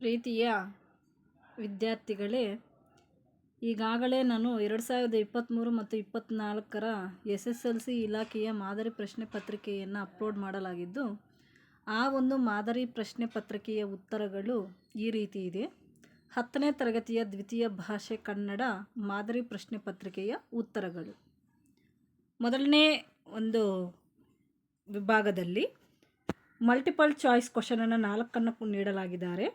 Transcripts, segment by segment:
ಪ್ರೀತಿಯ ವಿದ್ಯಾರ್ಥಿಗಳೇ, ಈಗಾಗಲೇ ನಾನು 2023 ಮತ್ತು 24ರ SSLC ಇಲಾಖೆಯ ಮಾದರಿ ಪ್ರಶ್ನೆ ಪತ್ರಿಕೆಯನ್ನು ಅಪ್ಲೋಡ್ ಮಾಡಲಾಗಿದ್ದು, ಆ ಒಂದು ಮಾದರಿ ಪ್ರಶ್ನೆ ಪತ್ರಿಕೆಯ ಉತ್ತರಗಳು ಈ ರೀತಿ ಇದೆ. 10ನೇ ತರಗತಿಯ ದ್ವಿತೀಯ ಭಾಷೆ ಕನ್ನಡ ಮಾದರಿ ಪ್ರಶ್ನೆ ಪತ್ರಿಕೆಯ ಉತ್ತರಗಳು. ಮೊದಲನೇ ಒಂದು ವಿಭಾಗದಲ್ಲಿ ಮಲ್ಟಿಪಲ್ ಚಾಯ್ಸ್ ಕ್ವಶನನ್ನು 4 ನೀಡಲಾಗಿದ್ದಾರೆ.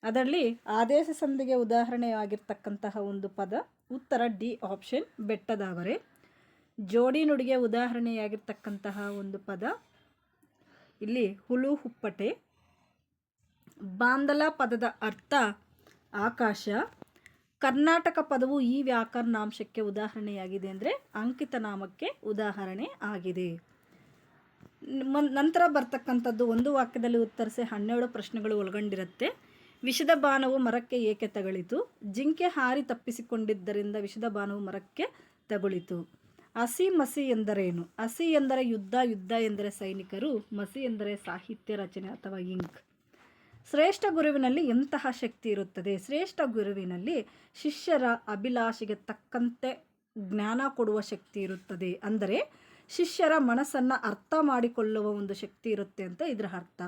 ಅದರಲ್ಲಿ ಆದೇಶ ಸಂಧಿಗೆ ಉದಾಹರಣೆಯಾಗಿರ್ತಕ್ಕಂತಹ ಒಂದು ಪದ ಉತ್ತರ ಡಿ ಆಪ್ಷನ್ ಬೆಟ್ಟದಾವರೆ. ಜೋಡಿ ನುಡಿಗೆ ಉದಾಹರಣೆಯಾಗಿರ್ತಕ್ಕಂತಹ ಒಂದು ಪದ ಇಲ್ಲಿ ಹುಲು ಹುಪ್ಪಟೆ. ಬಾಂದಲ ಪದದ ಅರ್ಥ ಆಕಾಶ. ಕರ್ನಾಟಕ ಪದವು ಈ ವ್ಯಾಕರಣಾಂಶಕ್ಕೆ ಉದಾಹರಣೆಯಾಗಿದೆ ಅಂದರೆ ಅಂಕಿತ ನಾಮಕ್ಕೆ ಉದಾಹರಣೆ ಆಗಿದೆ. ನಂತರ ಬರ್ತಕ್ಕಂಥದ್ದು ಒಂದು ವಾಕ್ಯದಲ್ಲಿ ಉತ್ತರಿಸಿ 12 ಪ್ರಶ್ನೆಗಳು ಒಳಗೊಂಡಿರುತ್ತೆ. ವಿಷದ ಬಾಣವು ಮರಕ್ಕೆ ಏಕೆ ತಗುಲಿತು? ಜಿಂಕೆ ಹಾರಿ ತಪ್ಪಿಸಿಕೊಂಡಿದ್ದರಿಂದ ವಿಷದ ಬಾಣವು ಮರಕ್ಕೆ ತಗುಲಿತು. ಹಸಿ ಮಸಿ ಎಂದರೇನು? ಹಸಿ ಎಂದರೆ ಯುದ್ಧ, ಯುದ್ಧ ಎಂದರೆ ಸೈನಿಕರು, ಮಸಿ ಎಂದರೆ ಸಾಹಿತ್ಯ ರಚನೆ ಅಥವಾ ಇಂಕ್. ಶ್ರೇಷ್ಠ ಗುರುವಿನಲ್ಲಿ ಎಂತಹ ಶಕ್ತಿ ಇರುತ್ತದೆ? ಶ್ರೇಷ್ಠ ಗುರುವಿನಲ್ಲಿ ಶಿಷ್ಯರ ಅಭಿಲಾಷೆಗೆ ತಕ್ಕಂತೆ ಜ್ಞಾನ ಕೊಡುವ ಶಕ್ತಿ ಇರುತ್ತದೆ. ಅಂದರೆ ಶಿಷ್ಯರ ಮನಸ್ಸನ್ನು ಅರ್ಥ ಮಾಡಿಕೊಳ್ಳುವ ಒಂದು ಶಕ್ತಿ ಇರುತ್ತೆ ಅಂತ ಇದರ ಅರ್ಥ.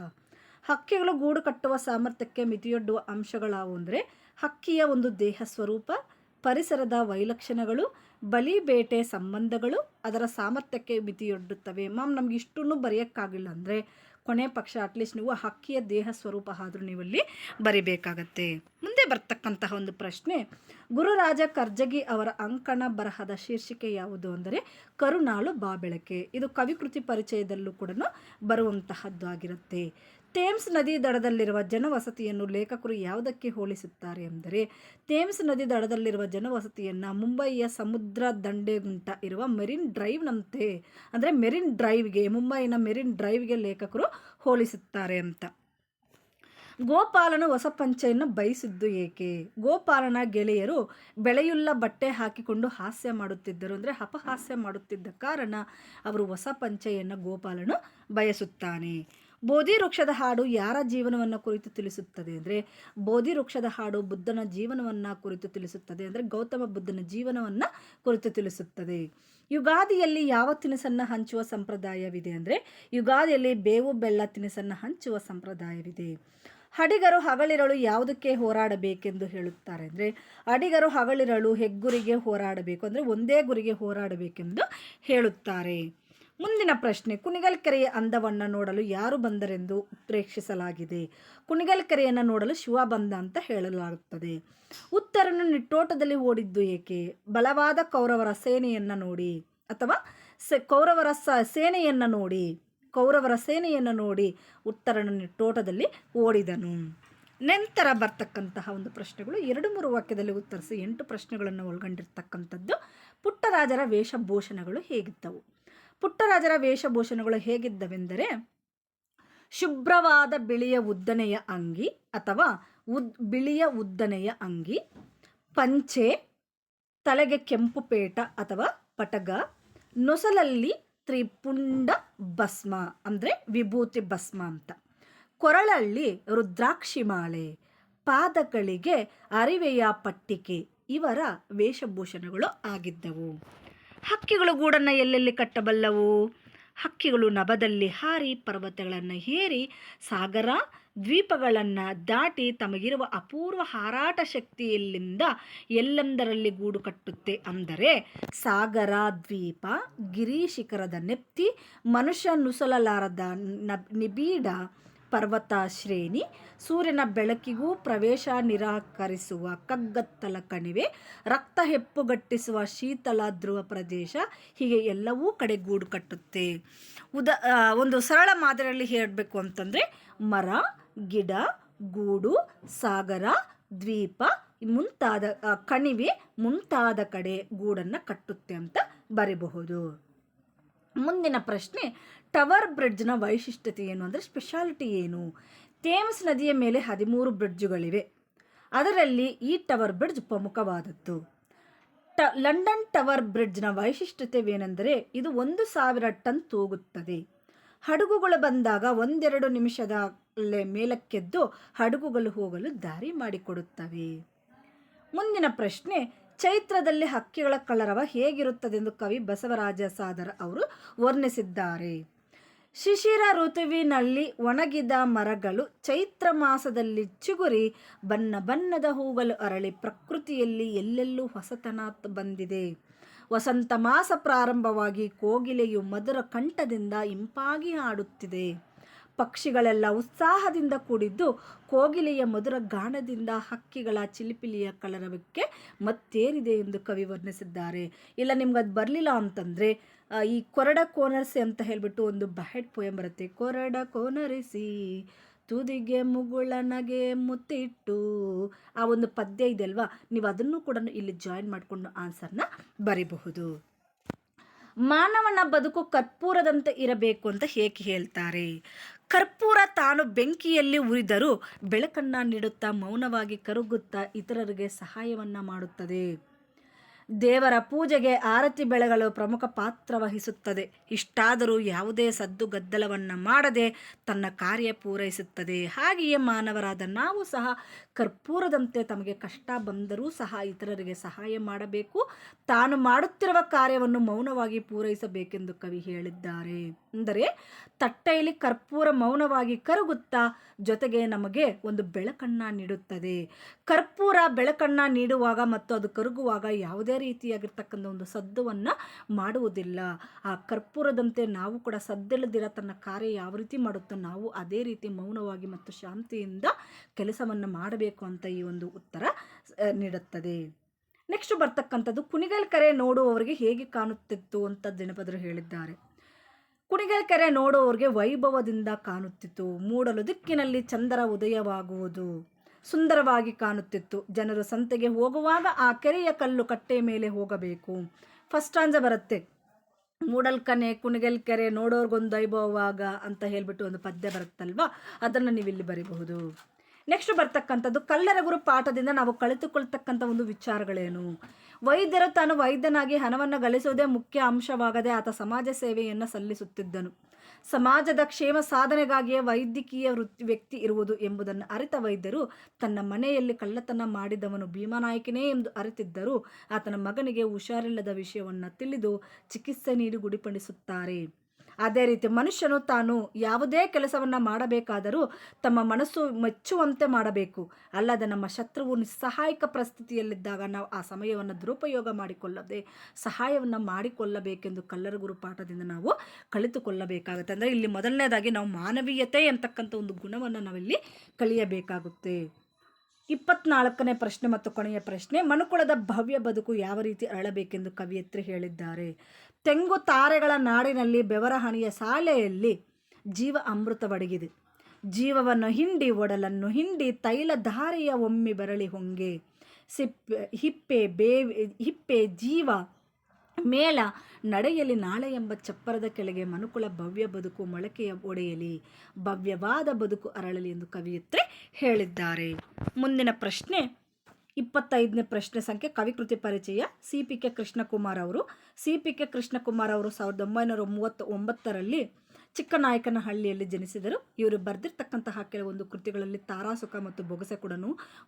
ಹಕ್ಕಿಗಳು ಗೂಡು ಕಟ್ಟುವ ಸಾಮರ್ಥ್ಯಕ್ಕೆ ಮಿತಿಯೊಡ್ಡುವ ಅಂಶಗಳಾವು ಅಂದರೆ ಹಕ್ಕಿಯ ಒಂದು ದೇಹ ಸ್ವರೂಪ, ಪರಿಸರದ ವೈಲಕ್ಷಣ್ಯಗಳು, ಬಲಿ ಬೇಟೆ ಸಂಬಂಧಗಳು ಅದರ ಸಾಮರ್ಥ್ಯಕ್ಕೆ ಮಿತಿಯೊಡ್ಡುತ್ತವೆ. ನಮ್ಗೆ ಇಷ್ಟನ್ನು ಬರೆಯೋಕ್ಕಾಗಿಲ್ಲ ಅಂದರೆ ಕೊನೆ ಪಕ್ಷ ಅಟ್ಲೀಸ್ಟ್ ನೀವು ಹಕ್ಕಿಯ ದೇಹ ಸ್ವರೂಪ ಆದರೂ ನೀವಲ್ಲಿ ಬರಿಬೇಕಾಗತ್ತೆ. ಮುಂದೆ ಬರ್ತಕ್ಕಂತಹ ಒಂದು ಪ್ರಶ್ನೆ, ಗುರುರಾಜ ಕರ್ಜಗಿ ಅವರ ಅಂಕಣ ಬರಹದ ಶೀರ್ಷಿಕೆ ಯಾವುದು ಅಂದರೆ ಕರುಣಾಳು ಬಾಬೆಳಕೆ. ಇದು ಕವಿಕೃತಿ ಪರಿಚಯದಲ್ಲೂ ಕೂಡ ಬರುವಂತಹದ್ದು ಆಗಿರುತ್ತೆ. ಥೇಮ್ಸ್ ನದಿ ದಡದಲ್ಲಿರುವ ಜನವಸತಿಯನ್ನು ಲೇಖಕರು ಯಾವುದಕ್ಕೆ ಹೋಲಿಸುತ್ತಾರೆ ಅಂದರೆ ಥೇಮ್ಸ್ ನದಿ ದಡದಲ್ಲಿರುವ ಜನವಸತಿಯನ್ನು ಮುಂಬಯಿಯ ಸಮುದ್ರ ದಂಡೆಗುಂಟ ಇರುವ ಮೆರಿನ್ ಡ್ರೈವ್ನಂತೆ ಅಂದರೆ ಮೆರಿನ್ ಡ್ರೈವ್ಗೆ, ಮುಂಬೈನ ಮೆರಿನ್ ಡ್ರೈವ್ಗೆ ಲೇಖಕರು ಹೋಲಿಸುತ್ತಾರೆ ಅಂತ. ಗೋಪಾಲನು ಹೊಸ ಪಂಚೆಯನ್ನು ಬಯಸಿದ್ದು ಏಕೆ? ಗೋಪಾಲನ ಗೆಳೆಯರು ಬೆಳೆಯುಳ್ಳ ಬಟ್ಟೆ ಹಾಕಿಕೊಂಡು ಹಾಸ್ಯ ಮಾಡುತ್ತಿದ್ದರು ಅಂದರೆ ಅಪಹಾಸ್ಯ ಮಾಡುತ್ತಿದ್ದ ಕಾರಣ ಅವರು ಹೊಸ ಪಂಚೆಯನ್ನು ಗೋಪಾಲನು ಬಯಸುತ್ತಾನೆ. ಬೋಧಿ ವೃಕ್ಷದ ಹಾಡು ಯಾರ ಜೀವನವನ್ನು ಕುರಿತು ತಿಳಿಸುತ್ತದೆ ಅಂದರೆ ಬೋಧಿ ವೃಕ್ಷದ ಹಾಡು ಬುದ್ಧನ ಜೀವನವನ್ನು ಕುರಿತು ತಿಳಿಸುತ್ತದೆ ಅಂದರೆ ಗೌತಮ ಬುದ್ಧನ ಜೀವನವನ್ನು ಕುರಿತು ತಿಳಿಸುತ್ತದೆ. ಯುಗಾದಿಯಲ್ಲಿ ಯಾವ ತಿನಿಸನ್ನು ಹಂಚುವ ಸಂಪ್ರದಾಯವಿದೆ ಅಂದರೆ ಯುಗಾದಿಯಲ್ಲಿ ಬೇವು ಬೆಲ್ಲ ತಿನಿಸನ್ನು ಹಂಚುವ ಸಂಪ್ರದಾಯವಿದೆ. ಅಡಿಗರು ಹಗಲಿರಳು ಯಾವುದಕ್ಕೆ ಹೋರಾಡಬೇಕೆಂದು ಹೇಳುತ್ತಾರೆ ಅಂದರೆ ಅಡಿಗರು ಹಗಲಿರಳು ಹೆಗ್ಗುರಿಗೆ ಹೋರಾಡಬೇಕು ಅಂದರೆ ಒಂದೇ ಗುರಿಗೆ ಹೋರಾಡಬೇಕೆಂದು ಹೇಳುತ್ತಾರೆ. ಮುಂದಿನ ಪ್ರಶ್ನೆ, ಕುಣಿಗಲ್ ಕೆರೆಯ ಅಂದವನ್ನು ನೋಡಲು ಯಾರು ಬಂದರೆಂದು ಉತ್ಪ್ರೇಕ್ಷಿಸಲಾಗಿದೆ? ಕುಣಿಗಲ್ ಕೆರೆಯನ್ನು ನೋಡಲು ಶಿವ ಬಂದ ಅಂತ ಹೇಳಲಾಗುತ್ತದೆ. ಉತ್ತರನು ನಿಟ್ಟೋಟದಲ್ಲಿ ಓಡಿದ್ದು ಏಕೆ? ಬಲವಾದ ಕೌರವರ ಸೇನೆಯನ್ನು ನೋಡಿ ಅಥವಾ ಕೌರವರ ಸೇನೆಯನ್ನು ನೋಡಿ ಉತ್ತರನು ನಿಟ್ಟೋಟದಲ್ಲಿ ಓಡಿದನು. ನಂತರ ಬರ್ತಕ್ಕಂತಹ ಒಂದು ಪ್ರಶ್ನೆಗಳು 2-3 ವಾಕ್ಯದಲ್ಲಿ ಉತ್ತರಿಸಿ 8 ಪ್ರಶ್ನೆಗಳನ್ನು ಒಳಗೊಂಡಿರ್ತಕ್ಕಂಥದ್ದು. ಪುಟ್ಟರಾಜರ ವೇಷಭೂಷಣಗಳು ಹೇಗಿದ್ದವು? ಪುಟ್ಟರಾಜರ ವೇಷಭೂಷಣಗಳು ಹೇಗಿದ್ದವೆಂದರೆ ಶುಭ್ರವಾದ ಬಿಳಿಯ ಉದ್ದನೆಯ ಅಂಗಿ ಅಥವಾ ಬಿಳಿಯ ಉದ್ದನೆಯ ಅಂಗಿ, ಪಂಚೆ, ತಲೆಗೆ ಕೆಂಪು ಪೇಟ ಅಥವಾ ಪಟಗ, ನೊಸಲಲ್ಲಿ ತ್ರಿಪುಂಡ ಭಸ್ಮ ಅಂದರೆ ವಿಭೂತಿ ಭಸ್ಮ ಅಂತ, ಕೊರಳಲ್ಲಿ ರುದ್ರಾಕ್ಷಿ ಮಾಲೆ, ಪಾದಗಳಿಗೆ ಅರಿವೆಯ ಪಟ್ಟಿಕೆ ಇವರ ವೇಷಭೂಷಣಗಳು ಆಗಿದ್ದವು. ಹಕ್ಕಿಗಳು ಗೂಡನ್ನು ಎಲ್ಲೆಲ್ಲಿ ಕಟ್ಟಬಲ್ಲವು? ಹಕ್ಕಿಗಳು ನಭದಲ್ಲಿ ಹಾರಿ ಪರ್ವತಗಳನ್ನು ಏರಿ ಸಾಗರ ದ್ವೀಪಗಳನ್ನು ದಾಟಿ ತಮಗಿರುವ ಅಪೂರ್ವ ಹಾರಾಟ ಶಕ್ತಿಯಲ್ಲಿಂದ ಎಲ್ಲೆಂದರಲ್ಲಿ ಗೂಡು ಕಟ್ಟುತ್ತೆ. ಅಂದರೆ ಸಾಗರ ದ್ವೀಪ, ಗಿರಿಶಿಖರದ ನೆಪ್ತಿ, ಮನುಷ್ಯ ನುಸುಳಲಾರದ ನಿಬಿಡ ಪರ್ವತ ಶ್ರೇಣಿ, ಸೂರ್ಯನ ಬೆಳಕಿಗೂ ಪ್ರವೇಶ ನಿರಾಕರಿಸುವ ಕಗ್ಗತ್ತಲ ಕಣಿವೆ, ರಕ್ತ ಹೆಪ್ಪುಗಟ್ಟಿಸುವ ಶೀತಲ ಧ್ರುವ ಪ್ರದೇಶ, ಹೀಗೆ ಎಲ್ಲವೂ ಕಡೆ ಗೂಡು ಕಟ್ಟುತ್ತೆ. ಒಂದು ಸರಳ ಮಾದರಿಯಲ್ಲಿ ಹೇಳಬೇಕು ಅಂತಂದರೆ ಮರ, ಗಿಡ, ಗೂಡು, ಸಾಗರ, ದ್ವೀಪ ಮುಂತಾದ ಕಣಿವೆ ಮುಂತಾದ ಕಡೆ ಗೂಡನ್ನು ಕಟ್ಟುತ್ತೆ ಅಂತ ಬರೀಬಹುದು. ಮುಂದಿನ ಪ್ರಶ್ನೆ, ಟವರ್ ಬ್ರಿಡ್ಜ್ನ ವೈಶಿಷ್ಟ್ಯತೆ ಏನು ಅಂದರೆ ಸ್ಪೆಷಾಲಿಟಿ ಏನು? ಥೇಮ್ಸ್ ನದಿಯ ಮೇಲೆ 13 ಬ್ರಿಡ್ಜುಗಳಿವೆ. ಅದರಲ್ಲಿ ಈ ಟವರ್ ಬ್ರಿಡ್ಜ್ ಪ್ರಮುಖವಾದದ್ದು. ಲಂಡನ್ ಟವರ್ ಬ್ರಿಡ್ಜ್ನ ವೈಶಿಷ್ಟ್ಯತೆವೇನೆಂದರೆ ಇದು 1000 ಟನ್ ತೂಗುತ್ತದೆ. ಹಡಗುಗಳು ಬಂದಾಗ ಒಂದೆರಡು ನಿಮಿಷದಲ್ಲೇ ಮೇಲಕ್ಕೆದ್ದು ಹಡಗುಗಳು ಹೋಗಲು ದಾರಿ ಮಾಡಿಕೊಡುತ್ತವೆ. ಮುಂದಿನ ಪ್ರಶ್ನೆ, ಚೈತ್ರದಲ್ಲಿ ಹಕ್ಕಿಗಳ ಕಲರವ ಹೇಗಿರುತ್ತದೆಂದು ಕವಿ ಬಸವರಾಜ ಸಾದರ ಅವರು ವರ್ಣಿಸಿದ್ದಾರೆ. ಶಿಶಿರ ಋತುವಿನಲ್ಲಿ ಒಣಗಿದ ಮರಗಳು ಚೈತ್ರ ಮಾಸದಲ್ಲಿ ಚಿಗುರಿ ಬಣ್ಣ ಬಣ್ಣದ ಹೂಗಳು ಅರಳಿ ಪ್ರಕೃತಿಯಲ್ಲಿ ಎಲ್ಲೆಲ್ಲೂ ಹೊಸತನ ಬಂದಿದೆ. ವಸಂತ ಮಾಸ ಪ್ರಾರಂಭವಾಗಿ ಕೋಗಿಲೆಯು ಮಧುರ ಕಂಠದಿಂದ ಇಂಪಾಗಿ ಹಾಡುತ್ತಿದೆ. ಪಕ್ಷಿಗಳೆಲ್ಲ ಉತ್ಸಾಹದಿಂದ ಕೂಡಿದ್ದು ಕೋಗಿಲೆಯ ಮಧುರ ಗಾನದಿಂದ ಹಕ್ಕಿಗಳ ಚಿಲಿಪಿಲಿಯ ಕಲರವಕ್ಕೆ ಮತ್ತೇರಿದೆ ಎಂದು ಕವಿ ವರ್ಣಿಸಿದ್ದಾರೆ. ಇಲ್ಲ ನಿಮ್ಗೆ ಅದು ಬರಲಿಲ್ಲ ಅಂತಂದರೆ ಈ ಕೊರಡ ಕೋನರಿಸಿ ಅಂತ ಹೇಳಿಬಿಟ್ಟು ಒಂದು ಬಹೆಟ್ ಪೋಯಮ್ ಬರುತ್ತೆ. ಕೊರಡ ಕೋನರಿಸಿ ತುದಿಗೆ ಮುಗುಳನಗೆ ಮುತ್ತಿಟ್ಟು, ಆ ಒಂದು ಪದ್ಯ ಇದೆ ಅಲ್ವಾ, ನೀವು ಅದನ್ನು ಕೂಡ ಇಲ್ಲಿ ಜಾಯಿನ್ ಮಾಡಿಕೊಂಡು ಆನ್ಸರ್ನ ಬರೀಬಹುದು. ಮಾನವನ ಬದುಕು ಕರ್ಪೂರದಂತೆ ಇರಬೇಕು ಅಂತ ಹೇಗೆ ಹೇಳ್ತಾರೆ? ಕರ್ಪೂರ ತಾನು ಬೆಂಕಿಯಲ್ಲಿ ಉರಿದರೂ ಬೆಳಕನ್ನು ನೀಡುತ್ತಾ ಮೌನವಾಗಿ ಕರಗುತ್ತಾ ಇತರರಿಗೆ ಸಹಾಯವನ್ನು ಮಾಡುತ್ತದೆ. ದೇವರ ಪೂಜೆಗೆ ಆರತಿ ಬೆಳಗಲು ಪ್ರಮುಖ ಪಾತ್ರ ವಹಿಸುತ್ತದೆ. ಇಷ್ಟಾದರೂ ಯಾವುದೇ ಸದ್ದು ಗದ್ದಲವನ್ನು ಮಾಡದೆ ತನ್ನ ಕಾರ್ಯ ಪೂರೈಸುತ್ತದೆ. ಹಾಗೆಯೇ ಮಾನವರಾದ ನಾವು ಸಹ ಕರ್ಪೂರದಂತೆ ತಮಗೆ ಕಷ್ಟ ಬಂದರೂ ಸಹ ಇತರರಿಗೆ ಸಹಾಯ ಮಾಡಬೇಕು. ತಾನು ಮಾಡುತ್ತಿರುವ ಕಾರ್ಯವನ್ನು ಮೌನವಾಗಿ ಪೂರೈಸಬೇಕೆಂದು ಕವಿ ಹೇಳಿದ್ದಾರೆ. ಅಂದರೆ ತಟ್ಟೆಯಲ್ಲಿ ಕರ್ಪೂರ ಮೌನವಾಗಿ ಕರಗುತ್ತಾ ಜೊತೆಗೆ ನಮಗೆ ಒಂದು ಬೆಳಕನ್ನು ನೀಡುತ್ತದೆ. ಕರ್ಪೂರ ಬೆಳಕನ್ನು ನೀಡುವಾಗ ಮತ್ತು ಅದು ಕರಗುವಾಗ ಯಾವುದೇ ರೀತಿಯಾಗಿರ್ತಕ್ಕಂಥ ಒಂದು ಸದ್ದುವನ್ನು ಮಾಡುವುದಿಲ್ಲ. ಆ ಕರ್ಪೂರದಂತೆ ನಾವು ಕೂಡ ಸದ್ದಿಲ್ಲದಿರ ತನ್ನ ಕಾರ್ಯ ಯಾವ ರೀತಿ ಮಾಡುತ್ತೋ ನಾವು ಅದೇ ರೀತಿ ಮೌನವಾಗಿ ಮತ್ತು ಶಾಂತಿಯಿಂದ ಕೆಲಸವನ್ನು ಮಾಡಬೇಕು ಅಂತ ಈ ಒಂದು ಉತ್ತರ ನೀಡುತ್ತದೆ. ನೆಕ್ಸ್ಟ್ ಬರ್ತಕ್ಕಂಥದ್ದು, ಕುಣಿಗಲ್ ಕೆರೆ ನೋಡುವವರಿಗೆ ಹೇಗೆ ಕಾಣುತ್ತಿತ್ತು ಅಂತ ಜನಪದರು ಹೇಳಿದ್ದಾರೆ. ಕುಣಿಗಲ್ ಕೆರೆ ನೋಡುವವರಿಗೆ ವೈಭವದಿಂದ ಕಾಣುತ್ತಿತ್ತು. ಮೂಡಲು ದಿಕ್ಕಿನಲ್ಲಿ ಚಂದರ ಉದಯವಾಗುವುದು ಸುಂದರವಾಗಿ ಕಾಣುತ್ತಿತ್ತು. ಜನರು ಸಂತೆಗೆ ಹೋಗುವಾಗ ಆ ಕೆರೆಯ ಕಲ್ಲು ಕಟ್ಟೆ ಮೇಲೆ ಹೋಗಬೇಕು. ಫಸ್ಟ್ ಸ್ಟಾಂಜ ಬರುತ್ತೆ, ಮೂಡಲ್ಕನೆ ಕುಣಿಗಲ್ ಕೆರೆ ನೋಡೋರ್ಗೊಂದು ವೈಭವವಾಗ ಅಂತ ಹೇಳ್ಬಿಟ್ಟು ಒಂದು ಪದ್ಯ ಬರುತ್ತಲ್ವಾ, ಅದನ್ನು ನೀವು ಇಲ್ಲಿ ಬರೀಬಹುದು. ನೆಕ್ಸ್ಟ್ ಬರ್ತಕ್ಕಂಥದ್ದು, ಕಲ್ಲರ ಗುರು ಪಾಠದಿಂದ ನಾವು ಕಲಿತುಕೊಳ್ತಕ್ಕಂಥ ಒಂದು ವಿಚಾರಗಳೇನು? ವೈದ್ಯರು ತಾನು ವೈದ್ಯನಾಗಿ ಹಣವನ್ನು ಗಳಿಸುವುದೇ ಮುಖ್ಯ ಅಂಶವಾಗದೆ ಆತ ಸಮಾಜ ಸೇವೆಯನ್ನು ಸಲ್ಲಿಸುತ್ತಿದ್ದನು. ಸಮಾಜದ ಕ್ಷೇಮ ಸಾಧನೆಗಾಗಿಯೇ ವೈದ್ಯಕೀಯ ವ್ಯಕ್ತಿ ಇರುವುದು ಎಂಬುದನ್ನು ಅರಿತ ವೈದ್ಯರು ತನ್ನ ಮನೆಯಲ್ಲಿ ಕಳ್ಳತನ ಮಾಡಿದವನು ಭೀಮನಾಯಕನೇ ಎಂದು ಅರಿತಿದ್ದರೂ ಆತನ ಮಗನಿಗೆ ಹುಷಾರಿಲ್ಲದ ವಿಷಯವನ್ನು ತಿಳಿದು ಚಿಕಿತ್ಸೆ ನೀಡಿ ಗುಣಪಡಿಸುತ್ತಾರೆ. ಅದೇ ರೀತಿ ಮನುಷ್ಯನು ತಾನು ಯಾವುದೇ ಕೆಲಸವನ್ನು ಮಾಡಬೇಕಾದರೂ ತಮ್ಮ ಮನಸ್ಸು ಮೆಚ್ಚುವಂತೆ ಮಾಡಬೇಕು. ಅಲ್ಲದೆ ನಮ್ಮ ಶತ್ರುವು ನಿಸ್ಸಹಾಯಕ ಪರಿಸ್ಥಿತಿಯಲ್ಲಿದ್ದಾಗ ನಾವು ಆ ಸಮಯವನ್ನು ದುರುಪಯೋಗ ಮಾಡಿಕೊಳ್ಳದೆ ಸಹಾಯವನ್ನು ಮಾಡಿಕೊಳ್ಳಬೇಕೆಂದು ಕಲ್ಲರ ಗುರು ಪಾಠದಿಂದ ನಾವು ಕಲಿತುಕೊಳ್ಳಬೇಕಾಗುತ್ತೆ. ಅಂದರೆ ಇಲ್ಲಿ ಮೊದಲನೇದಾಗಿ ನಾವು ಮಾನವೀಯತೆ ಅಂತಕ್ಕಂಥ ಒಂದು ಗುಣವನ್ನು ನಾವಿಲ್ಲಿ ಕಲಿಯಬೇಕಾಗುತ್ತೆ. 24ನೇ ಪ್ರಶ್ನೆ ಮತ್ತು ಕೊನೆಯ ಪ್ರಶ್ನೆ, ಮನುಕುಲದ ಭವ್ಯ ಬದುಕು ಯಾವ ರೀತಿ ಅರಳಬೇಕೆಂದು ಕವಿಯತ್ರಿ ಹೇಳಿದ್ದಾರೆ? ತೆಂಗು ತಾರೆಗಳ ನಾಡಿನಲ್ಲಿ ಬೆವರ ಹನಿಯ ಶಾಲೆಯಲ್ಲಿ ಜೀವ ಅಮೃತವಡಗಿದೆ. ಜೀವವನ್ನು ಹಿಂಡಿ ಒಡಲನ್ನು ಹಿಂಡಿ ತೈಲ ಧಾರೆಯ ಒಮ್ಮೆ ಬರಳಿ ಹೊಂಗೆ ಹಿಪ್ಪೆ ಜೀವ ಮೇಳ ನಡೆಯಲಿ ನಾಳೆ ಎಂಬ ಚಪ್ಪರದ ಕೆಳಗೆ ಮನುಕುಲ ಭವ್ಯ ಬದುಕು ಮೊಳಕೆಯ ಒಡೆಯಲಿ ಭವ್ಯವಾದ ಬದುಕು ಅರಳಲಿ ಎಂದು ಕವಿಯತ್ರಿ ಹೇಳಿದ್ದಾರೆ. ಮುಂದಿನ ಪ್ರಶ್ನೆ 25ನೇ ಪ್ರಶ್ನೆ ಸಂಖ್ಯೆ, ಕವಿಕೃತಿ ಪರಿಚಯ. CPK ಕೃಷ್ಣಕುಮಾರ್ ಅವರು. CPK ಕೃಷ್ಣಕುಮಾರ್ ಅವರು 1939ರಲ್ಲಿ ಚಿಕ್ಕನಾಯಕನಹಳ್ಳಿಯಲ್ಲಿ ಜನಿಸಿದರು. ಇವರು ಬರೆದಿರ್ತಕ್ಕಂತಹ ಕೆಲವೊಂದು ಕೃತಿಗಳಲ್ಲಿ ತಾರಾಸುಖ ಮತ್ತು ಬೊಗಸೆ ಕೂಡ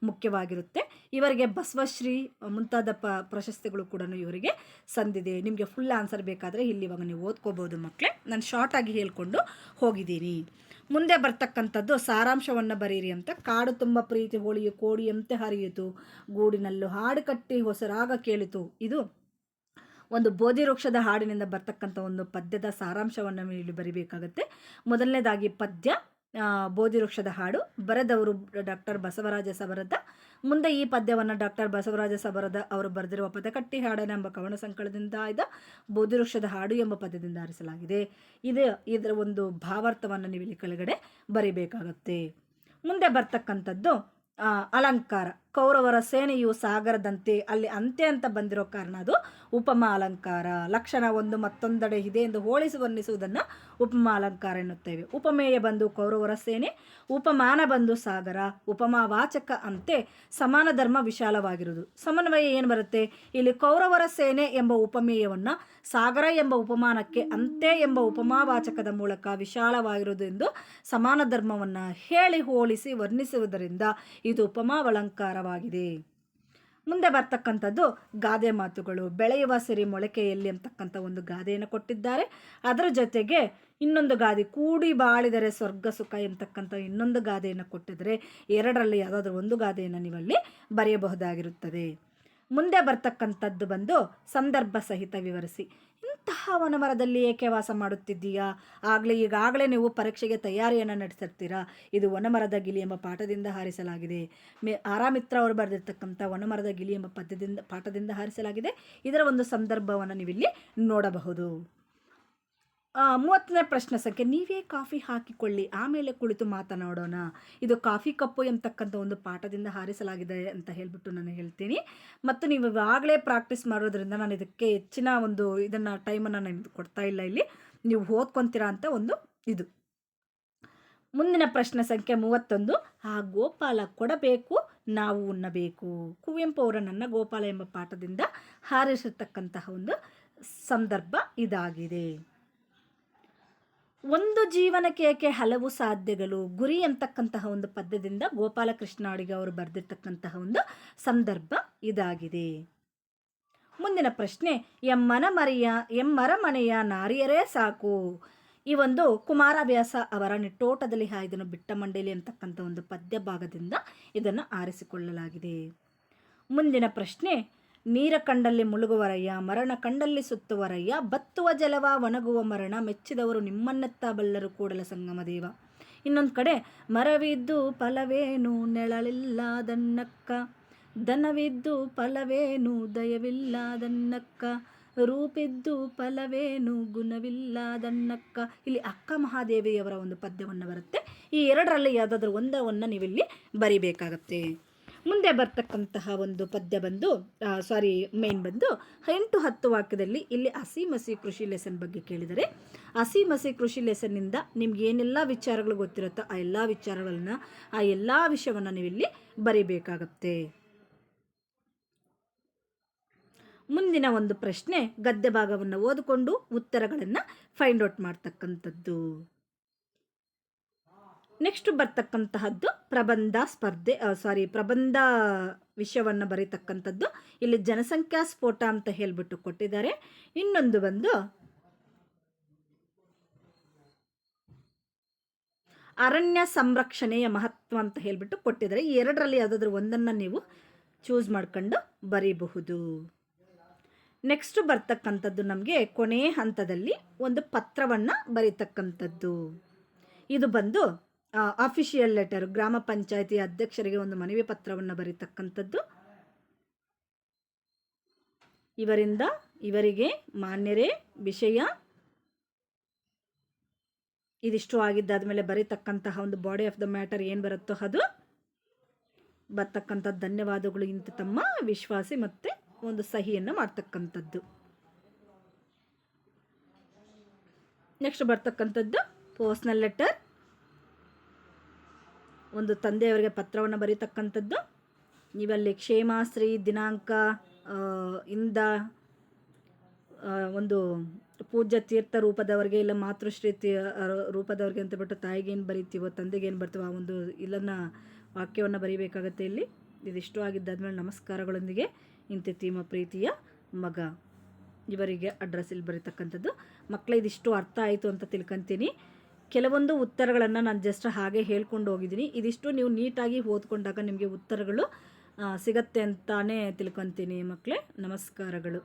ಮುಖ್ಯವಾಗಿರುತ್ತೆ. ಇವರಿಗೆ ಬಸವಶ್ರೀ ಮುಂತಾದ ಪ್ರಶಸ್ತಿಗಳು ಕೂಡ ಇವರಿಗೆ ಸಂದಿದೆ. ನಿಮಗೆ ಫುಲ್ ಆನ್ಸರ್ ಬೇಕಾದರೆ ಇಲ್ಲಿ ಇವಾಗ ನೀವು ಓದ್ಕೋಬೋದು ಮಕ್ಕಳೇ. ನಾನು ಶಾರ್ಟಾಗಿ ಹೇಳ್ಕೊಂಡು ಹೋಗಿದ್ದೀನಿ. ಮುಂದೆ ಬರ್ತಕ್ಕಂಥದ್ದು ಸಾರಾಂಶವನ್ನು ಬರೀರಿ ಅಂತ. ಕಾಡು ತುಂಬ ಪ್ರೀತಿ ಹೋಳಿಯು ಕೋಡಿಯಂತೆ ಹರಿಯಿತು, ಗೂಡಿನಲ್ಲೂ ಹಾಡು ಕಟ್ಟಿ ಹೊಸರಾಗ ಕೇಳಿತು. ಇದು ಒಂದು ಬೋಧಿ ವೃಕ್ಷದ ಹಾಡಿನಿಂದ ಬರ್ತಕ್ಕಂಥ ಒಂದು ಪದ್ಯದ ಸಾರಾಂಶವನ್ನು ಇಲ್ಲಿ ಬರಿಬೇಕಾಗತ್ತೆ. ಮೊದಲನೇದಾಗಿ ಪದ್ಯ ಬೋಧಿ ವೃಕ್ಷದ ಹಾಡು, ಬರೆದವರು ಡಾಕ್ಟರ್ ಬಸವರಾಜ ಸಬರದ. ಮುಂದೆ ಈ ಪದ್ಯವನ್ನು ಡಾಕ್ಟರ್ ಬಸವರಾಜ ಸಬರದ ಅವರು ಬರೆದಿರುವ ಪದಕಟ್ಟಿ ಹಾಡನ ಎಂಬ ಕವನ ಸಂಕಲನದಿಂದ ಆಯ್ದ ಬೋಧಿ ವೃಕ್ಷದ ಹಾಡು ಎಂಬ ಪದ್ಯದಿಂದ ಆರಿಸಲಾಗಿದೆ. ಇದರ ಒಂದು ಭಾವಾರ್ಥವನ್ನು ನೀವು ಇಲ್ಲಿ ಕೆಳಗಡೆ ಬರಿಬೇಕಾಗತ್ತೆ. ಮುಂದೆ ಬರ್ತಕ್ಕಂಥದ್ದು ಅಲಂಕಾರ. ಕೌರವರ ಸೇನೆಯು ಸಾಗರದಂತೆ, ಅಲ್ಲಿ ಅಂತೆ ಅಂತ ಬಂದಿರೋ ಕಾರಣ ಅದು ಉಪಮಾ ಅಲಂಕಾರ. ಲಕ್ಷಣ ಒಂದು ಮತ್ತೊಂದೆಡೆ ಇದೆ ಎಂದು ಹೋಲಿಸಿ ವರ್ಣಿಸುವುದನ್ನು ಉಪಮಾ ಅಲಂಕಾರ ಎನ್ನುತ್ತೇವೆ. ಉಪಮೇಯ ಬಂದು ಕೌರವರ ಸೇನೆ, ಉಪಮಾನ ಬಂದು ಸಾಗರ. ಉಪಮಾ ವಾಚಕ ಅಂತೆ, ಸಮಾನ ಧರ್ಮ ವಿಶಾಲವಾಗಿರುವುದು. ಸಮನ್ವಯ ಏನು ಬರುತ್ತೆ ಇಲ್ಲಿ? ಕೌರವರ ಸೇನೆ ಎಂಬ ಉಪಮೇಯವನ್ನು ಸಾಗರ ಎಂಬ ಉಪಮಾನಕ್ಕೆ ಅಂತೆ ಎಂಬ ಉಪಮಾವಾಚಕದ ಮೂಲಕ ವಿಶಾಲವಾಗಿರುವುದು ಎಂದು ಸಮಾನ ಧರ್ಮವನ್ನು ಹೇಳಿ ಹೋಲಿಸಿ ವರ್ಣಿಸುವುದರಿಂದ ಇದು ಉಪಮಾವಲಂಕಾರವಾಗಿದೆ. ಮುಂದೆ ಬರ್ತಕ್ಕಂಥದ್ದು ಗಾದೆ ಮಾತುಗಳು. ಬೆಳೆಯುವ ಸಿರಿ ಮೊಳಕೆಯಲ್ಲಿ ಅಂತಕ್ಕಂಥ ಒಂದು ಗಾದೆಯನ್ನು ಕೊಟ್ಟಿದ್ದಾರೆ. ಅದರ ಜೊತೆಗೆ ಇನ್ನೊಂದು ಗಾದೆ, ಕೂಡಿ ಬಾಳಿದರೆ ಸ್ವರ್ಗ ಸುಖ ಎಂತಕ್ಕಂಥ ಇನ್ನೊಂದು ಗಾದೆಯನ್ನು ಕೊಟ್ಟಿದ್ದಾರೆ. ಎರಡರಲ್ಲಿ ಯಾವುದಾದ್ರೂ ಒಂದು ಗಾದೆಯನ್ನು ನೀವಲ್ಲಿ ಬರೆಯಬಹುದಾಗಿರುತ್ತದೆ. ಮುಂದೆ ಬರ್ತಕ್ಕಂಥದ್ದು ಬಂದು ಸಂದರ್ಭ ಸಹಿತ ವಿವರಿಸಿ. ಇಂತಹ ವನಮರದಲ್ಲಿ ಏಕೆ ವಾಸ ಮಾಡುತ್ತಿದ್ದೀಯಾ? ಈಗಾಗಲೇ ನೀವು ಪರೀಕ್ಷೆಗೆ ತಯಾರಿಯನ್ನು ನಡೆಸಿರ್ತೀರಾ. ಇದು ವನಮರದ ಗಿಳಿ ಎಂಬ ಪಾಠದಿಂದ ಹಾರಿಸಲಾಗಿದೆ. ಆರಾಮಿತ್ರ ಅವರು ಬರೆದಿರ್ತಕ್ಕಂಥ ವನಮರದ ಗಿಳಿ ಎಂಬ ಪಾಠದಿಂದ ಹಾರಿಸಲಾಗಿದೆ. ಇದರ ಒಂದು ಸಂದರ್ಭವನ್ನು ನೀವಿಲ್ಲಿ ನೋಡಬಹುದು. 30ನೇ ಪ್ರಶ್ನೆ ಸಂಖ್ಯೆ, ನೀವೇ ಕಾಫಿ ಹಾಕಿಕೊಳ್ಳಿ ಆಮೇಲೆ ಕುಳಿತು ಮಾತನಾಡೋಣ. ಇದು ಕಾಫಿ ಕಪ್ಪು ಎಂಬತಕ್ಕಂಥ ಒಂದು ಪಾಠದಿಂದ ಹಾರಿಸಲಾಗಿದೆ ಅಂತ ಹೇಳಿಬಿಟ್ಟು ನಾನು ಹೇಳ್ತೀನಿ. ಮತ್ತು ನೀವು ಇವಾಗಲೇ ಪ್ರಾಕ್ಟೀಸ್ ಮಾಡೋದ್ರಿಂದ ನಾನು ಇದಕ್ಕೆ ಹೆಚ್ಚಿನ ಒಂದು ಇದನ್ನು ಟೈಮನ್ನು ನಾನು ಕೊಡ್ತಾ ಇಲ್ಲ. ಇಲ್ಲಿ ನೀವು ಓದ್ಕೊತೀರಾ ಅಂತ ಒಂದು ಇದು. ಮುಂದಿನ ಪ್ರಶ್ನೆ ಸಂಖ್ಯೆ 31, ಆ ಗೋಪಾಲ ಕೊಡಬೇಕು ನಾವು ಉಣ್ಣಬೇಕು. ಕುವೆಂಪು ಅವರ ನನ್ನ ಗೋಪಾಲ ಎಂಬ ಪಾಠದಿಂದ ಹಾರಿಸಿರ್ತಕ್ಕಂತಹ ಒಂದು ಸಂದರ್ಭ ಇದಾಗಿದೆ. ಒಂದು ಜೀವನಕ್ಕೆ ಏಕೆ ಹಲವು ಸಾಧ್ಯಗಳು, ಗುರಿ ಅಂತಕ್ಕಂತಹ ಒಂದು ಪದ್ಯದಿಂದ ಗೋಪಾಲಕೃಷ್ಣ ಅಡಿಗ ಅವರು ಬರೆದಿರ್ತಕ್ಕಂತಹ ಒಂದು ಸಂದರ್ಭ ಇದಾಗಿದೆ. ಮುಂದಿನ ಪ್ರಶ್ನೆ, ಎಮ್ಮರಮನೆಯ ನಾರಿಯರೇ ಸಾಕು. ಈ ಒಂದು ಕುಮಾರವ್ಯಾಸ ಅವರ ನಿಟ್ಟೋಟದಲ್ಲಿ ಹಾಯ್ದನು ಬಿಟ್ಟ ಮಂಡೇಲಿ ಅಂತಕ್ಕಂಥ ಒಂದು ಪದ್ಯ ಭಾಗದಿಂದ ಇದನ್ನು ಆರಿಸಿಕೊಳ್ಳಲಾಗಿದೆ. ಮುಂದಿನ ಪ್ರಶ್ನೆ, ನೀರ ಕಂಡಲ್ಲಿ ಮುಳುಗುವರಯ್ಯ, ಮರಣ ಕಂಡಲ್ಲಿ ಸುತ್ತುವರಯ್ಯ, ಬತ್ತುವ ಜಲವ ಒಣಗುವ ಮರಣ, ಮೆಚ್ಚಿದವರು ನಿಮ್ಮನ್ನೆತ್ತ ಬಲ್ಲರು ಕೂಡಲ ಸಂಗಮ ದೇವ. ಇನ್ನೊಂದು ಕಡೆ, ಮರವಿದ್ದು ಫಲವೇನು ನೆಳಲಿಲ್ಲದನ್ನಕ್ಕ, ದನವಿದ್ದು ಫಲವೇನು ದಯವಿಲ್ಲದನ್ನಕ್ಕ, ರೂಪಿದ್ದು ಫಲವೇನು ಗುಣವಿಲ್ಲದನ್ನಕ್ಕ. ಇಲ್ಲಿ ಅಕ್ಕ ಮಹಾದೇವಿಯವರ ಒಂದು ಪದ್ಯವನ್ನು ಬರುತ್ತೆ. ಈ ಎರಡರಲ್ಲಿ ಯಾವುದಾದ್ರೂ ಒಂದವನ್ನು ನೀವಿಲ್ಲಿ ಬರಿಬೇಕಾಗತ್ತೆ. ಮುಂದೆ ಬರ್ತಕ್ಕಂತಹ ಒಂದು ಪದ್ಯ ಬಂದು ಮೇನ್ ಬಂದು 8-10 ವಾಕ್ಯದಲ್ಲಿ ಇಲ್ಲಿ ಹಸಿ ಮಸಿ ಕೃಷಿ ಲೆಸನ್ ಬಗ್ಗೆ ಕೇಳಿದರೆ, ಹಸಿ ಮಸಿ ಕೃಷಿ ಲೆಸನ್ನಿಂದ ನಿಮ್ಗೆ ಏನೆಲ್ಲ ವಿಚಾರಗಳು ಗೊತ್ತಿರುತ್ತೋ ಆ ಎಲ್ಲ ವಿಚಾರಗಳನ್ನ, ಆ ಎಲ್ಲ ವಿಷಯವನ್ನು ನೀವಿಲ್ಲಿ ಬರಿಬೇಕಾಗತ್ತೆ. ಮುಂದಿನ ಒಂದು ಪ್ರಶ್ನೆ, ಗದ್ಯ ಭಾಗವನ್ನು ಓದಿಕೊಂಡು ಉತ್ತರಗಳನ್ನು ಫೈಂಡ್ ಔಟ್ ಮಾಡ್ತಕ್ಕಂಥದ್ದು. ನೆಕ್ಸ್ಟ್ ಬರ್ತಕ್ಕಂತಹದ್ದು ಪ್ರಬಂಧ ವಿಷಯವನ್ನು ಬರೀತಕ್ಕಂಥದ್ದು. ಇಲ್ಲಿ ಜನಸಂಖ್ಯಾ ಸ್ಫೋಟ ಅಂತ ಹೇಳ್ಬಿಟ್ಟು ಕೊಟ್ಟಿದ್ದಾರೆ. ಇನ್ನೊಂದು ಬಂದು ಅರಣ್ಯ ಸಂರಕ್ಷಣೆಯ ಮಹತ್ವ ಅಂತ ಹೇಳ್ಬಿಟ್ಟು ಕೊಟ್ಟಿದ್ದಾರೆ. ಈ ಎರಡರಲ್ಲಿ ಯಾವುದಾದ್ರೂ ಒಂದನ್ನು ನೀವು ಚೂಸ್ ಮಾಡ್ಕೊಂಡು ಬರೀಬಹುದು. ನೆಕ್ಸ್ಟ್ ಬರ್ತಕ್ಕಂಥದ್ದು ನಮಗೆ ಕೊನೆಯ ಹಂತದಲ್ಲಿ ಒಂದು ಪತ್ರವನ್ನು ಬರೀತಕ್ಕಂಥದ್ದು. ಇದು ಬಂದು ಅಫಿಷಿಯಲ್ ಲೆಟರ್, ಗ್ರಾಮ ಪಂಚಾಯತಿ ಅಧ್ಯಕ್ಷರಿಗೆ ಒಂದು ಮನವಿ ಪತ್ರವನ್ನು ಬರೀತಕ್ಕಂಥದ್ದು. ಇವರಿಂದ ಇವರಿಗೆ ಮಾನ್ಯರೇ ವಿಷಯ ಇದಿಷ್ಟು ಆಗಿದ್ದಾದ್ಮೇಲೆ ಬರೀತಕ್ಕಂತಹ ಒಂದು ಬಾಡಿ ಆಫ್ ದ ಮ್ಯಾಟರ್ ಏನು ಬರುತ್ತೋ ಅದು ಬರ್ತಕ್ಕಂಥದ್ದು. ಧನ್ಯವಾದಗಳು ಇಂತ ತಮ್ಮ ವಿಶ್ವಾಸಿ ಮತ್ತೆ ಒಂದು ಸಹಿಯನ್ನು ಮಾಡ್ತಕ್ಕಂಥದ್ದು. ನೆಕ್ಸ್ಟ್ ಬರ್ತಕ್ಕಂಥದ್ದು ಪರ್ಸನಲ್ ಲೆಟರ್, ಒಂದು ತಂದೆಯವರಿಗೆ ಪತ್ರವನ್ನು ಬರೀತಕ್ಕಂಥದ್ದು. ನೀವಲ್ಲಿ ಕ್ಷೇಮಾಶ್ರೀ ದಿನಾಂಕ ಇಂದ ಒಂದು ಪೂಜ್ಯ ತೀರ್ಥ ರೂಪದವರಿಗೆ ಇಲ್ಲ ಮಾತೃಶ್ರೀ ರೂಪದವ್ರಿಗೆ ಅಂತ ಬಿಟ್ಟು ತಾಯಿಗೆ ಏನು ಬರೀತೀವೋ ತಂದೆಗೆ ಏನು ಬರ್ತೀವೋ ಆ ಒಂದು ಇಲ್ಲನ್ನ ವಾಕ್ಯವನ್ನು ಬರೀಬೇಕಾಗತ್ತೆ. ಇಲ್ಲಿ ಇದಿಷ್ಟು ಆಗಿದ್ದಾದ್ಮೇಲೆ ನಮಸ್ಕಾರಗಳೊಂದಿಗೆ ಇಂತಿತ್ತೀಮ ಪ್ರೀತಿಯ ಮಗ, ಇವರಿಗೆ ಅಡ್ರೆಸ್ ಇಲ್ಲಿ ಬರೀತಕ್ಕಂಥದ್ದು. ಮಕ್ಕಳ ಇದಿಷ್ಟು ಅರ್ಥ ಆಯಿತು ಅಂತ ತಿಳ್ಕೊತೀನಿ. ಕೆಲವೊಂದು ಉತ್ತರಗಳನ್ನು ನಾನು ಜಸ್ಟ್ ಹಾಗೆ ಹೇಳ್ಕೊಂಡು ಹೋಗಿದ್ದೀನಿ. ಇದಿಷ್ಟು ನೀವು ನೀಟಾಗಿ ಓದ್ಕೊಂಡಾಗ ನಿಮಗೆ ಉತ್ತರಗಳು ಸಿಗತ್ತೆ ಅಂತಾನೆ ತಿಳ್ಕೊತೀನಿ ಮಕ್ಕಳೇ. ನಮಸ್ಕಾರಗಳು.